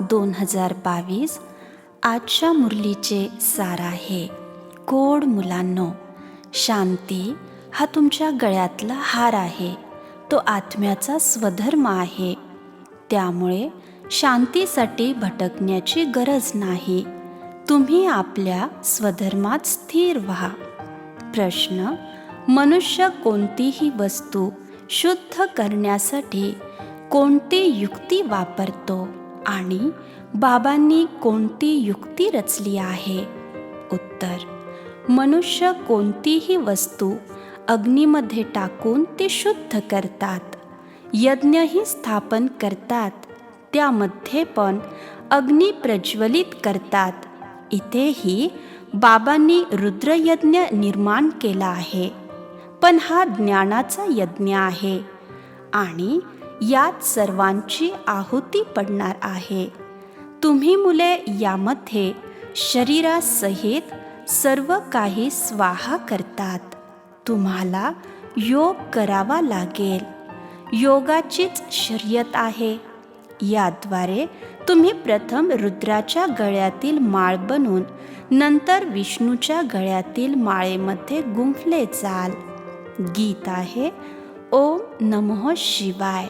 5/2022 आजच्या मुरलीचे सार आहे. गोड मुलांनो, शांती हा तुमच्या गळ्यातला हार आहे. तो आत्म्याचा स्वधर्म आहे. त्यामुळे शांतीसाठी भटकण्याची गरज नाही. तुम्ही आपल्या स्वधर्मात स्थिर व्हा. प्रश्न: मनुष्य कोणतीही वस्तू शुद्ध करण्यासाठी कोणती युक्ती वापरतो आणि बाबांनी कोणती युक्ती रचली आहे? उत्तर: मनुष्य कोणतीही वस्तू अग्नीमध्ये टाकून ती शुद्ध करतात. यज्ञही स्थापन करतात, त्यामध्ये पण अग्नी प्रज्वलित करतात. इथेही बाबांनी रुद्रयज्ञ निर्माण केला आहे, पण हा ज्ञानाचा यज्ञ आहे आणि यात सर्वांची आहुती पडणार आहे. तुम्ही मुले यामध्ये शरीरासहित सर्व काही स्वाहा करतात. तुम्हाला योग करावा लागेल. योगाचीच शर्यत आहे. याद्वारे तुम्ही प्रथम रुद्राच्या गळ्यातील माळ बनून नंतर विष्णूच्या गळ्यातील माळेमध्ये गुंफले जाल. गीत आहे: ओम नमः शिवाय.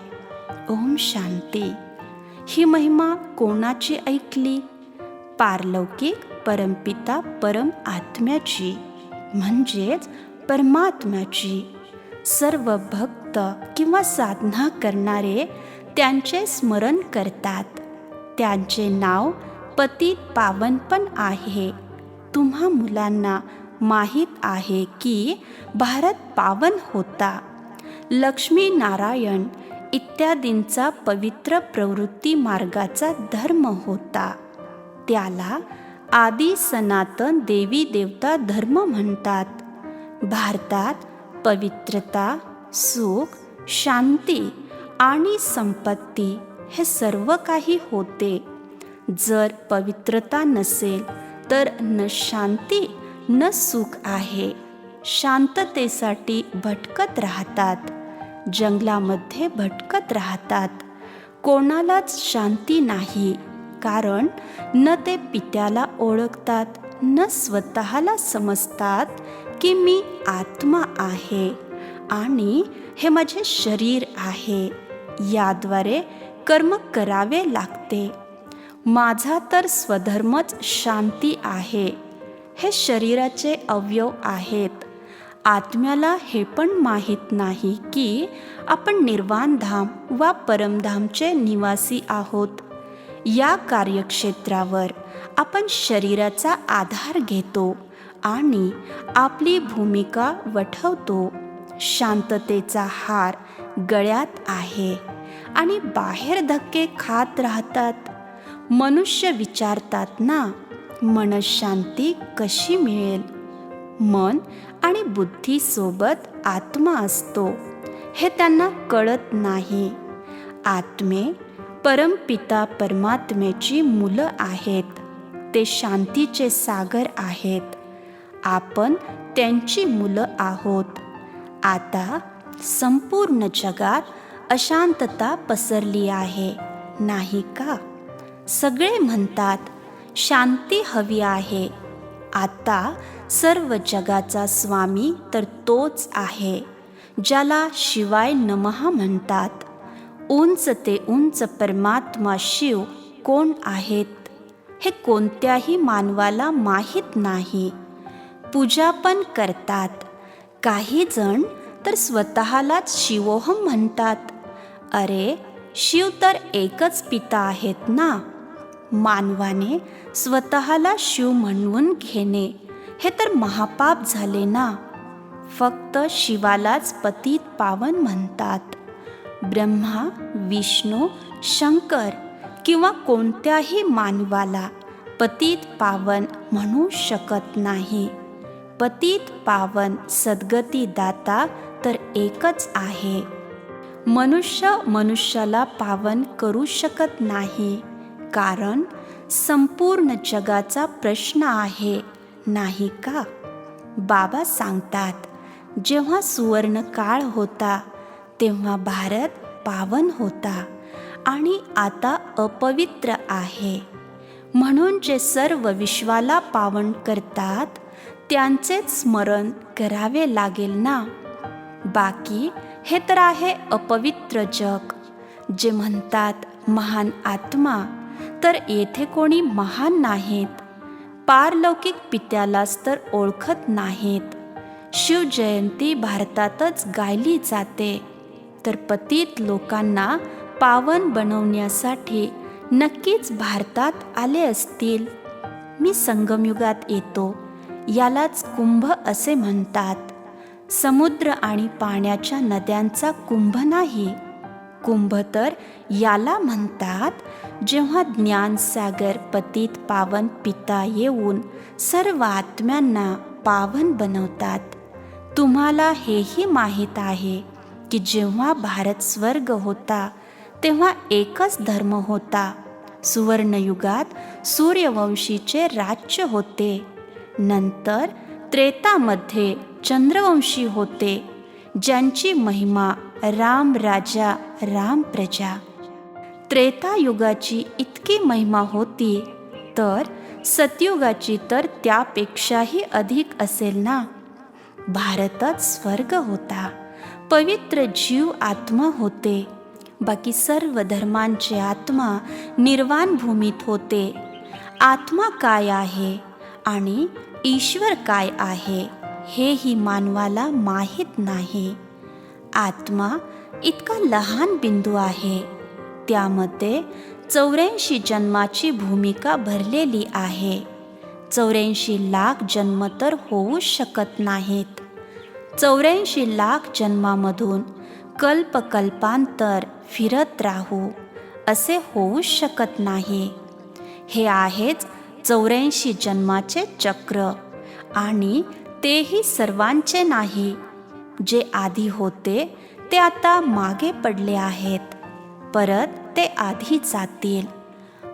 ओम शांती. ही महिमा कोणाची ऐकली? पारलौकिक परमपिता परम आत्म्याची, म्हणजेच परमात्म्याची. सर्व भक्त किंवा साधना करणारे त्यांचे स्मरण करतात. त्यांचे नाव पतित पावन पण आहे. तुम्हा मुलांना माहीत आहे की भारत पावन होता. लक्ष्मी नारायण इत्यादींचा पवित्र प्रवृत्ती मार्गाचा धर्म होता. त्याला आदी सनातन देवी देवता धर्म म्हणतात. भारतात पवित्रता, सुख, शांती आणि संपत्ती हे सर्व काही होते. जर पवित्रता नसेल तर न शांती न सुख आहे. शांततेसाठी भटकत राहतात, जंगलामध्ये भटकत राहतात. कोणालाच शांती नाही, कारण न ते पित्याला ओळखतात, न स्वतःला समजतात की मी आत्मा आहे आणि हे माझे शरीर आहे. याद्वारे कर्म करावे लागते. माझा तर स्वधर्मच शांती आहे. हे शरीराचे अवयव आहेत. आत्म्याला हे पण माहीत नाही की आपण निर्वाणधाम वा परमधामचे निवासी आहोत. या कार्यक्षेत्रावर आपण शरीराचा आधार घेतो आणि आपली भूमिका वठवतो. शांततेचा हार गळ्यात आहे आणि बाहेर धक्के खात राहतात. मनुष्य विचारतात ना, मनशांती कशी मिळेल? मन आणि बुद्धीसोबत आत्मा असतो, हे त्यांना कळत नाही. आत्मे परमपिता परमात्म्याची मुलं आहेत. ते शांतीचे सागर आहेत. आपण त्यांची मुलं आहोत. आता संपूर्ण जगात अशांतता पसरली आहे, नाही का? सगळे म्हणतात शांती हवी आहे. आता सर्व जगाचा स्वामी तर तोच आहे, ज्याला शिवाय नमः म्हणतात. उंच ते उंच परमात्मा शिव कोण आहेत हे कोणत्याही मानवाला माहीत नाही. पूजा पण करतात. काही जण तर स्वतःलाच शिवोहम म्हणतात. अरे, शिव तर एकच पिता आहेत ना. मानवाने स्वतःला शिव म्हणवून घेणे हे तर महापाप झाले ना. फक्त शिवालाच पतित पावन म्हणतात. ब्रह्मा, विष्णू, शंकर किंवा कोणत्याही मानवाला पतित पावन म्हणू शकत नाही. पतित पावन सद्गती दाता तर एकच आहे. मनुष्य मनुष्याला पावन करू शकत नाही, कारण संपूर्ण जगाचा प्रश्न आहे, नाही का? बाबा सांगतात, जेव्हा सुवर्ण काळ होता तेव्हा भारत पावन होता आणि आता अपवित्र आहे. म्हणून जे सर्व विश्वाला पावन करतात त्यांचेच स्मरण करावे लागेल ना. बाकी हे तर आहे अपवित्र जग. जे म्हणतात महान आत्मा, तर येथे कोणी महान नाहीत. पारलौकिक पित्यालाच तर ओळखत नाहीत. शिवजयंती भारतातच गायली जाते, तर पतित लोकांना पावन बनवण्यासाठी नक्कीच भारतात आले असतील. मी संगमयुगात येतो, यालाच कुंभ असे म्हणतात. समुद्र आणि पाण्याच्या नद्यांचा कुंभ नाही. कुंभ तर याला म्हणतात जेव्हा ज्ञानसागर पतित पावन पिता येऊन सर्व आत्म्यांना पावन बनवतात. तुम्हाला हेही माहीत आहे की जेव्हा भारत स्वर्ग होता तेव्हा एकच धर्म होता. सुवर्णयुगात सूर्यवंशीचे राज्य होते. नंतर त्रेतामध्ये चंद्रवंशी होते, ज्यांची महिमा राम राजा राम प्रजा. त्रेतायुगाची इतकी महिमा होती, तर सतयुगाची तर त्यापेक्षाही अधिक असेल ना. भारतच स्वर्ग होता. पवित्र जीव आत्मा होते. बाकी सर्व धर्मांचे आत्मा निर्वाण भूमीत होते. आत्मा काय आहे आणि ईश्वर काय आहे हेही मानवाला माहीत नाही. आत्मा इतका लहान बिंदू आहे. त्यामध्ये 84 जन्माची भूमिका भरलेली आहे. 84 लाख जन्म तर होऊ शकत नाहीत. 84 लाख जन्मामधून कल्पकल्पांतर फिरत राहू असे होऊ शकत नाही. हे आहेच 84 जन्माचे चक्र, आणि तेही सर्वांचे नाही. जे आधी होते ते आता मागे पडले आहेत. परत ते आधी जातील.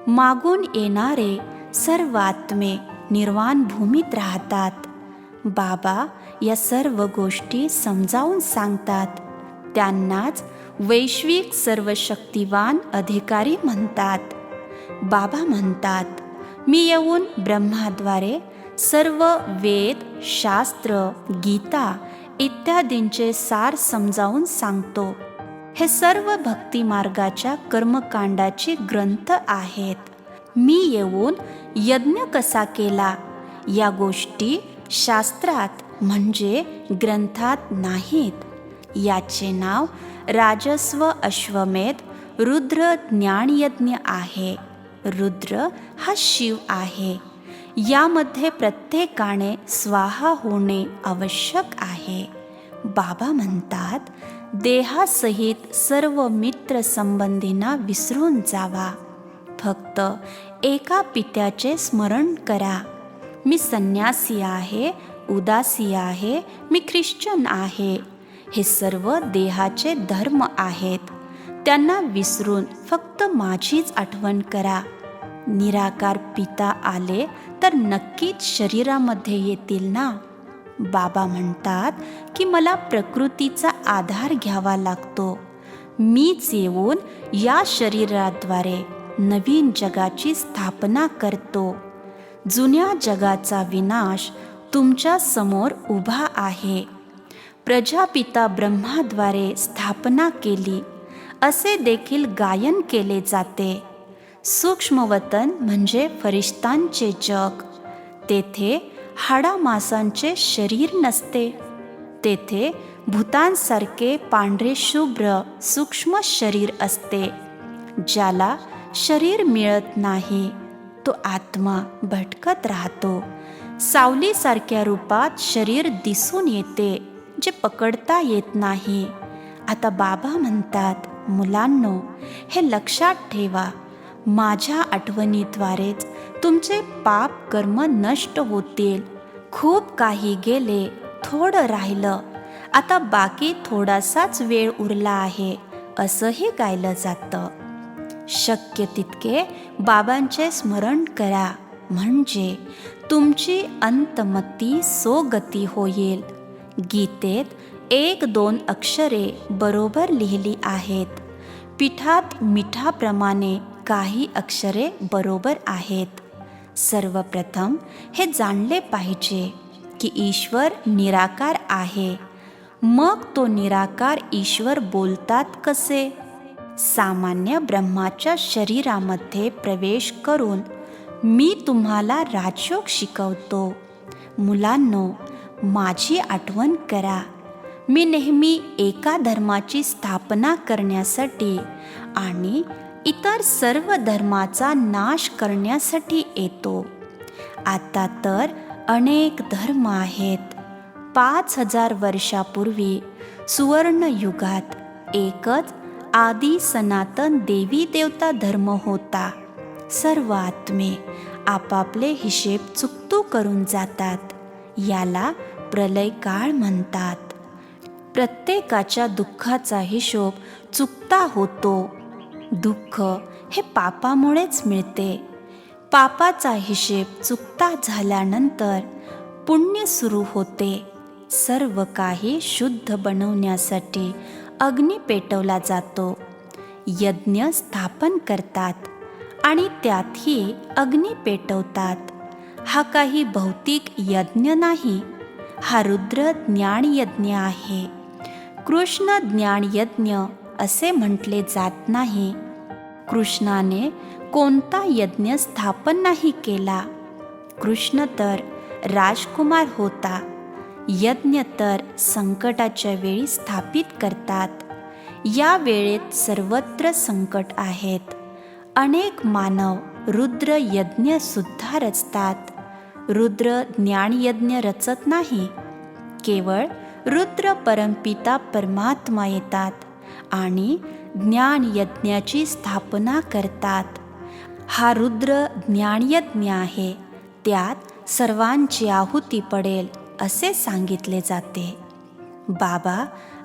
मागून येणारे सर्व आत्मे निर्वाण भूमीत राहतात. बाबा या सर्व गोष्टी समजावून सांगतात. त्यांनाच वैश्विक सर्वशक्तिवान अधिकारी म्हणतात. बाबा म्हणतात, मी येऊन ब्रह्माद्वारे सर्व वेद, शास्त्र, गीता इत्यादींचे सार समजावून सांगतो. हे सर्व भक्ती मार्गाच्या कर्मकांडाचे ग्रंथ आहेत. मी येऊन यज्ञ कसा केला या गोष्टी शास्त्रात म्हणजे ग्रंथात नाहीत. याचे नाव राजस्व अश्वमेध रुद्र ज्ञानयज्ञ आहे. रुद्र हा शिव आहे. यामध्ये प्रत्येकाने स्वाहा होणे आवश्यक आहे. बाबा म्हणतात, देहासहित सर्व मित्र संबंधींना विसरून जावा. फक्त एका पित्याचे स्मरण करा. मी संन्यासी आहे, उदासी आहे, मी ख्रिश्चन आहे. हे सर्व देहाचे धर्म आहेत. त्यांना विसरून फक्त माझीच आठवण करा. निराकार पिता आले तर नक्कीच शरीरामध्ये येतील ना. बाबा म्हणतात की मला प्रकृतीचा आधार घ्यावा लागतो. मीच येऊन या शरीराद्वारे नवीन जगाची स्थापना करतो. जुन्या जगाचा विनाश तुमच्या समोर उभा आहे. प्रजापिता ब्रह्माद्वारे स्थापना केली असे देखील गायन केले जाते. सूक्ष्मवतन म्हणजे फरिश्तांचे जग. तेथे हाडामासांचे शरीर नसते. तेथे भूतांसारखे पांढरे शुभ्र सूक्ष्म शरीर असते. ज्याला शरीर मिळत नाही तो आत्मा भटकत राहतो. सावलीसारख्या रूपात शरीर दिसून येते, जे पकडता येत नाही. आता बाबा म्हणतात, मुलांनो, हे लक्षात ठेवा. माझ्या आठवणीद्वारेच तुमचे पाप कर्म नष्ट होतील. खूप काही गेले, थोडं राहिलं, आता बाकी थोडासाच वेळ उरला आहे असंही गायलं जातं. शक्य तितके बाबांचे स्मरण करा, म्हणजे तुमची अंतमती सोगती होईल. गीतेत 1-2 अक्षरे बरोबर लिहिली आहेत. पिठात मिठाप्रमाणे काही अक्षरे बरोबर आहेत. सर्वप्रथम हे जाणले पाहिजे की ईश्वर निराकार आहे. मग तो निराकार ईश्वर बोलतात कसे? सामान्य ब्रह्माच्या शरीरामध्ये प्रवेश करून मी तुम्हाला राजयोग शिकवतो. मुलांनो, माझी आठवण करा. मी नेहमी एका धर्माची स्थापना करण्यासाठी आणि इतर सर्व धर्माचा नाश करण्यासाठी येतो. आता तर अनेक धर्म आहेत. 5000 वर्षापूर्वी सुवर्णयुगात एकच आदी सनातन देवी देवता धर्म होता. सर्व आत्मे आपापले हिशेब चुकतू करून जातात. याला प्रलय काळ म्हणतात. प्रत्येकाच्या दुःखाचा हिशोब चुकता होतो. दुःख हे पापामुळेच मिळते. पापाचा हिशेब चुकता झाल्यानंतर पुण्य सुरू होते. सर्व काही शुद्ध बनवण्यासाठी अग्नी पेटवला जातो. यज्ञ स्थापन करतात आणि त्यातही अग्नी पेटवतात. हा काही भौतिक यज्ञ नाही. हा रुद्र ज्ञान यज्ञ आहे. कृष्ण ज्ञान यज्ञ असे म्हटले जात नाही. कृष्णाने कोणता यज्ञ स्थापन नाही केला. कृष्ण तर राजकुमार होता. यज्ञ तर संकटाच्या वेळी स्थापित करतात. या वेळेत सर्वत्र संकट आहेत. अनेक मानव रुद्र यज्ञ सुद्धा रचतात. रुद्र ज्ञानयज्ञ रचत नाही. केवळ रुद्र परमपिता परमात्मा येतात आणि ज्ञान यज्ञाची स्थापना करतात. हा रुद्र ज्ञानयज्ञ आहे. त्यात सर्वांची आहुती पडेल असे सांगितले जाते. बाबा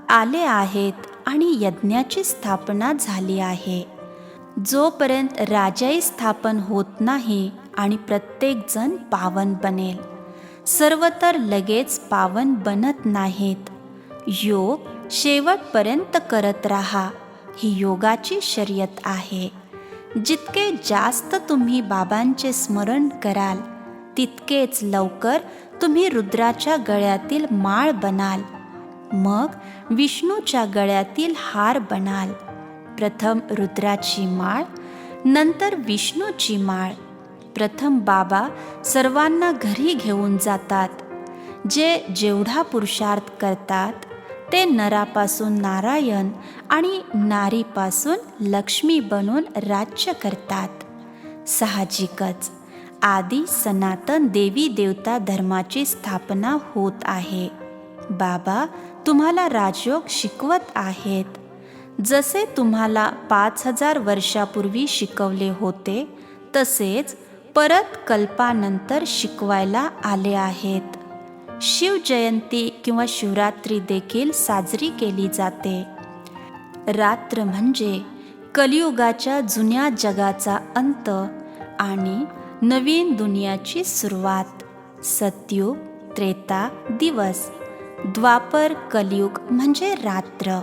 आले आहेत आणि यज्ञाची स्थापना झाली आहे. जोपर्यंत राजाई स्थापन होत नाही आणि प्रत्येकजण पावन बनेल. सर्व तर लगेच पावन बनत नाहीत. योग शेवटपर्यंत करत राहा. ही योगाची शर्यत आहे. जितके जास्त तुम्ही बाबांचे स्मरण कराल तितकेच लवकर तुम्ही रुद्राच्या गळ्यातील माळ बनाल. मग विष्णूच्या गळ्यातील हार बनाल. प्रथम रुद्राची माळ, नंतर विष्णूची माळ. प्रथम बाबा सर्वांना घरी घेऊन जातात. जे जेवढा पुरुषार्थ करतात ते नरापासून नारायण आणि नारीपासून लक्ष्मी बनून राज्य करतात. साहजिकच आदी सनातन देवी देवता धर्माची स्थापना होत आहे. बाबा तुम्हाला राजयोग शिकवत आहेत. जसे तुम्हाला 5000 वर्षापूर्वी शिकवले होते तसेच परत कल्पानंतर शिकवायला आले आहेत. शिवजयंती किंवा शिवरात्री देखील साजरी केली जाते. रात्र म्हणजे कलियुगाच्या जुन्या जगाचा अंत आणि नवीन दुनियाची सुरुवात. सतयुग, त्रेता दिवस, द्वापर, कलियुग म्हणजे रात्र.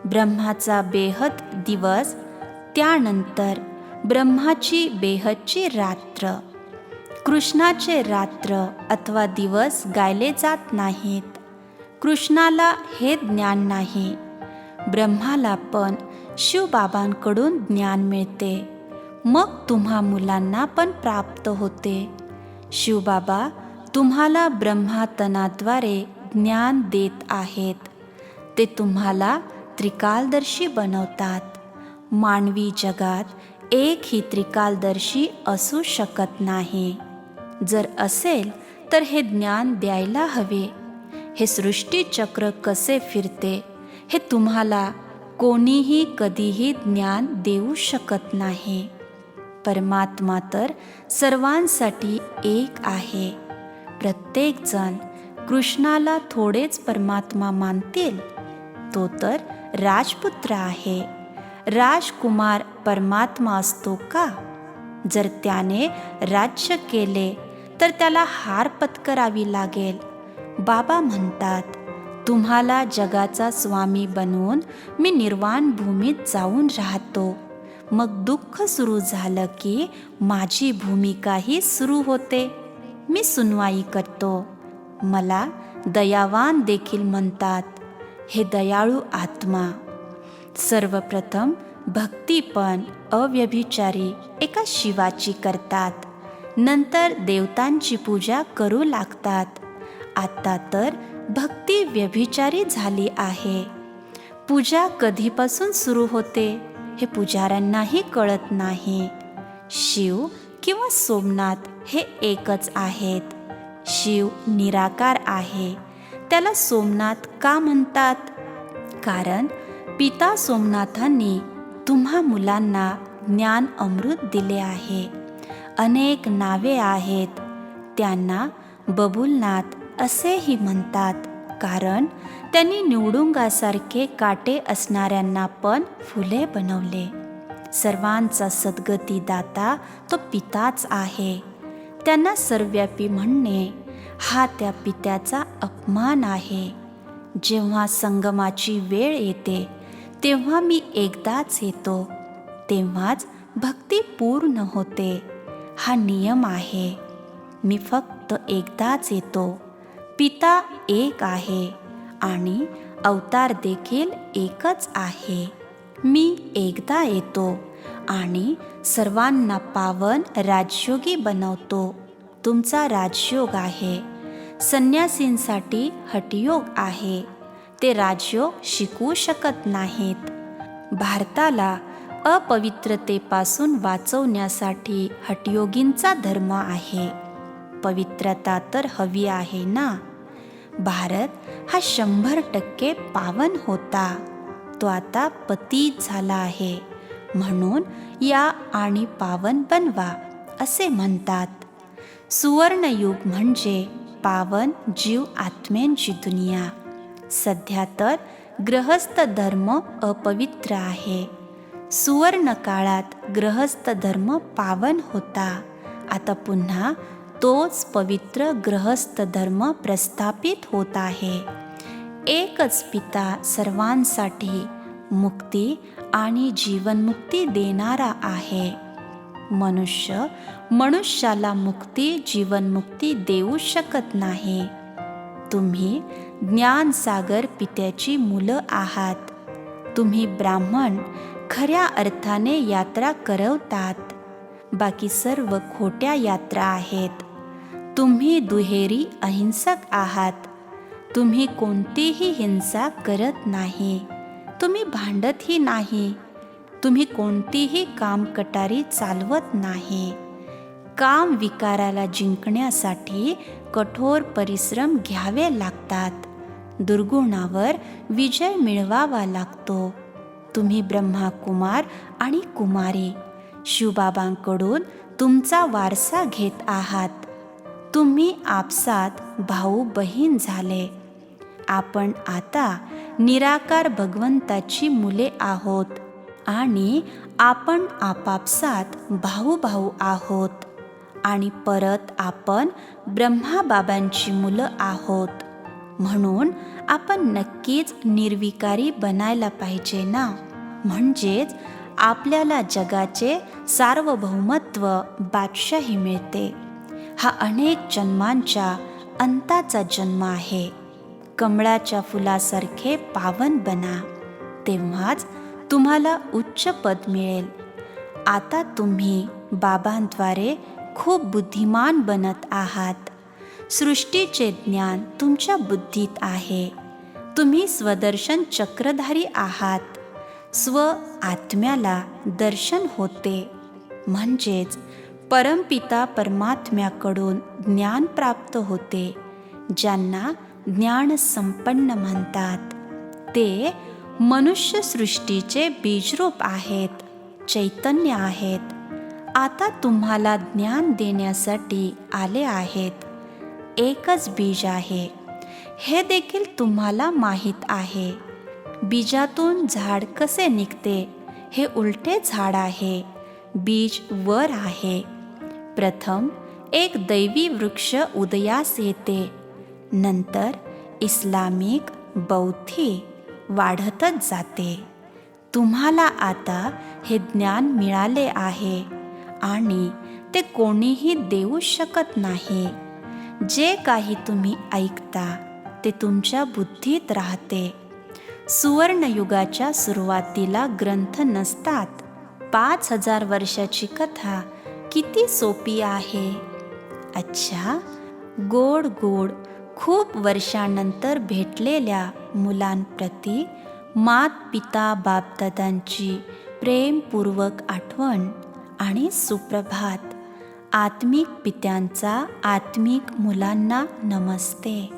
ब्रह्माचा बेहद दिवस, त्यानंतर ब्रह्माची बेहदची रात्र. कृष्णाचे रात्र अथवा दिवस गायले जात नाहीत. कृष्णाला हे ज्ञान नाही. ब्रह्माला पण शिवबाबांकडून ज्ञान मिळते. मग तुम्हा मुलांना पण प्राप्त होते. शिवबाबा तुम्हाला ब्रह्मातनाद्वारे ज्ञान देत आहेत. ते तुम्हाला त्रिकालदर्शी बनवतात. मानवी जगात एकही त्रिकालदर्शी असू शकत नाही. जर असेल तर हे ज्ञान द्यायला हवे. हे सृष्टीचक्र कसे फिरते हे तुम्हाला कोणीही कधीही ज्ञान देऊ शकत नाही. परमात्मा तर सर्वांसाठी एक आहे. प्रत्येकजण कृष्णाला थोडेच परमात्मा मानतील. तो तर राजपुत्र आहे. राजकुमार परमात्मा असतो का? जर त्याने राज्य केले तर त्याला हार पत्करावी लागेल. बाबा म्हणतात तुम्हाला जगाचा स्वामी बनवून मी निर्वाण भूमीत जाऊन राहतो. मग दुःख सुरू झालं की माझी भूमिकाही सुरू होते. मी सुनवाई करतो. मला दयावान देखील म्हणतात. हे दयाळू आत्मा. सर्वप्रथम भक्तीपण अव्यभिचारी एका शिवाची करतात. नंतर देवतांची पूजा करू लागतात. आता तर भक्ती व्यभिचारी झाली आहे. पूजा कधीपासून सुरू होते हे पुजाऱ्यांनाही कळत नाही. शिव किंवा सोमनाथ हे एकच आहेत. शिव निराकार आहे. त्याला सोमनाथ का म्हणतात? कारण पिता सोमनाथांनी तुम्हा मुलांना ज्ञान अमृत दिले आहे. अनेक नावे आहेत. त्यांना बबुलनाथ असेही म्हणतात, कारण त्यांनी निवडुंगासारखे काटे असणाऱ्यांना पण फुले बनवले. सर्वांचा सद्गती दाता तो पिताच आहे. त्यांना सर्वव्यापी म्हणणे हा त्या पित्याचा अपमान आहे. जेव्हा संगमाची वेळ येते तेव्हा मी एकदाच येतो. तेव्हाच भक्ती पूर्ण होते. हा नियम आहे. मी फक्त एकदाच येतो. पिता एक आहे आणि अवतार देखील एकच आहे. मी एकदा येतो आणि सर्वांना पावन राजयोगी बनवतो. तुमचा राजयोग आहे. संन्यासींसाठी हठयोग आहे. ते राजयोग शिकू शकत नाहीत. भारताला अपवित्रतेपासून वाचवण्यासाठी हठयोगींचा धर्म आहे. पवित्रता तर हवी आहे ना. भारत हा 100% पावन होता. तो आता पतित झाला आहे. म्हणून या आणि पावन बनवा असे म्हणतात. सुवर्णयुग म्हणजे पावन जीव आत्म्यांची दुनिया. सध्या तर गृहस्थ धर्म अपवित्र आहे. सुवर्ण काळात गृहस्थ धर्म पावन होता. आता पुन्हा तोच पवित्र गृहस्थ धर्म प्रस्थापित होत आहे. एकच पिता सर्वांसाठी मुक्ती आणि जीवनमुक्ती देणारा आहे. मनुष्य मनुष्याला मुक्ती जीवनमुक्ती देऊ शकत नाही. तुम्ही ज्ञानसागर पित्याची मुलं आहात. तुम्ही ब्राह्मण खऱ्या अर्थाने यात्रा करवतात. बाकी सर्व खोट्या यात्रा आहेत. तुम्ही दुहेरी अहिंसक आहात. तुम्ही कोणतीही हिंसा करत नाही. तुम्ही भांडतही नाही. तुम्ही कोणतीही कामकटारी चालवत नाही. काम विकाराला जिंकण्यासाठी कठोर परिश्रम घ्यावे लागतात. दुर्गुणावर विजय मिळवावा लागतो. तुम्ही ब्रह्माकुमार आणि कुमारी शिवबाबांकडून तुमचा वारसा घेत आहात. तुम्ही आपसात भाऊ बहीण झाले. आपण आता निराकार भगवंताची मुले आहोत आणि आपण आपापसात भाऊ भाऊ आहोत. आणि परत आपण ब्रह्माबाबांची मुलं आहोत. म्हणून आपण नक्कीच निर्विकारी बनायला पाहिजे ना. म्हणजेच आपल्याला जगाचे सार्वभौमत्व बादशाही मिळते. हा अनेक जन्मांच्या अंताचा जन्म आहे. कमळाच्या फुलासारखे पावन बना, तेव्हाच तुम्हाला उच्च पद मिळेल. आता तुम्ही बाबांद्वारे खूप बुद्धिमान बनत आहात. सृष्टीचे ज्ञान तुमच्या बुद्धीत आहे. तुम्ही स्वदर्शन चक्रधारी आहात. स्व आत्म्याला दर्शन होते. म्हणजेच परमपिता परमात्म्याकडून ज्ञान प्राप्त होते. ज्यांना ज्ञान संपन्न म्हणतात ते मनुष्य सृष्टीचे बीजरूप आहेत, चैतन्य आहेत. आता तुम्हाला ज्ञान देण्यासाठी आले आहेत. एकच बीज आहे हे देखील तुम्हाला माहीत आहे. बीजातून झाड कसे निघते हे उलटे झाड आहे. बीज वर आहे. प्रथम एक दैवी वृक्ष उदयास येते. नंतर इस्लामिक बौद्धी वाढतच जाते. तुम्हाला आता हे ज्ञान मिळाले आहे आणि ते कोणीही देऊ शकत नाही. जे काही तुम्ही ऐकता ते तुमच्या बुद्धीत राहते. सुवर्णयुगाच्या सुरुवातीला ग्रंथ नसतात. 5000 वर्षाची कथा किती सोपी आहे. अच्छा, गोड गोड खूप वर्षांनंतर भेटलेल्या मुलांप्रती मात पिता बापदादांची प्रेमपूर्वक आठवण आणि सुप्रभात. आत्मिक पित्यांचा आत्मिक मुलांना नमस्ते.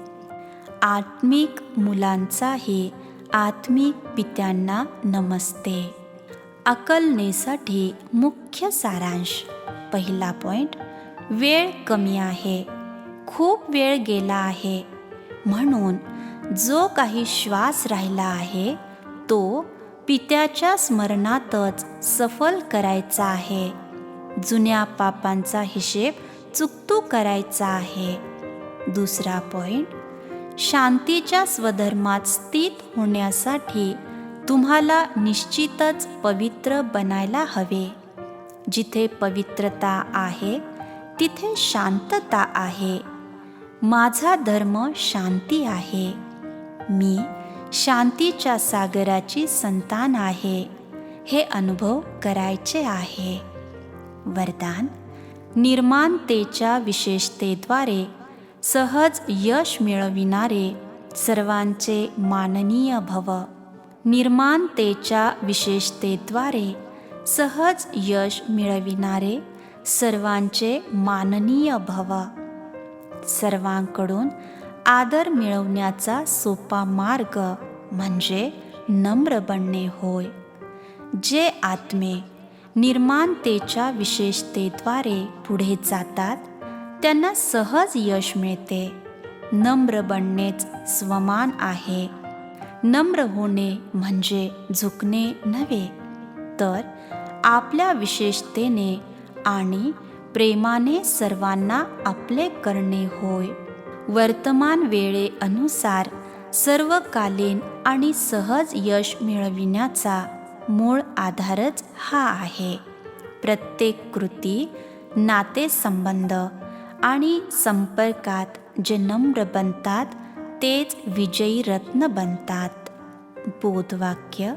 आत्मिक मुलांचाही आत्मिक पित्यांना नमस्ते. आकलनेसाठी मुख्य सारांश. पहिला पॉइंट, वेळ कमी आहे, खूप वेळ गेला आहे, म्हणून जो काही श्वास राहिला आहे तो पित्याच्या स्मरणातच सफल करायचा आहे. जुन्या पापांचा हिशेब चुकतू करायचा आहे. दुसरा पॉइंट, शांतीच्या स्वधर्मात स्थित होण्यासाठी तुम्हाला निश्चितच पवित्र बनायला हवे. जिथे पवित्रता आहे तिथे शांतता आहे. माझा धर्म शांती आहे. मी शांतीच्या सागराची संतान आहे. हे अनुभव करायचे आहे. वरदान, निर्माणतेच्या विशेषतेद्वारे सहज यश मिळविणारे सर्वांचे माननीय भव. निर्माणतेच्या विशेषतेद्वारे सहज यश मिळविणारे सर्वांचे माननीय भव. सर्वांकडून आदर मिळवण्याचा सोपा मार्ग म्हणजे नम्र बनणे होय. जे आत्मे निर्माणतेच्या विशेषतेद्वारे पुढे जातात त्यांना सहज यश मिळते. नम्र बनणेच स्वमान आहे. नम्र होणे म्हणजे झुकणे नव्हे, तर आपल्या विशेषतेने आणि प्रेमाने सर्वांना आपले करणे होय. वर्तमान वेळेनुसार सर्वकालीन आणि सहज यश मिळविण्याचा मूळ आधारच हा आहे. प्रत्येक कृती, नातेसंबंध आणि संपर्कात जे नम्र बनतात तेच विजयी रत्न बनतात. बोधवाक्य,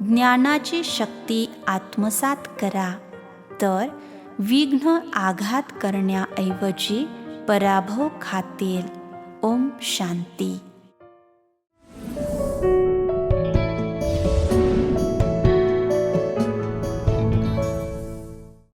ज्ञानाची शक्ती आत्मसात करा तर विघ्न आघात करण्याऐवजी पराभव खातील. ओम शांती.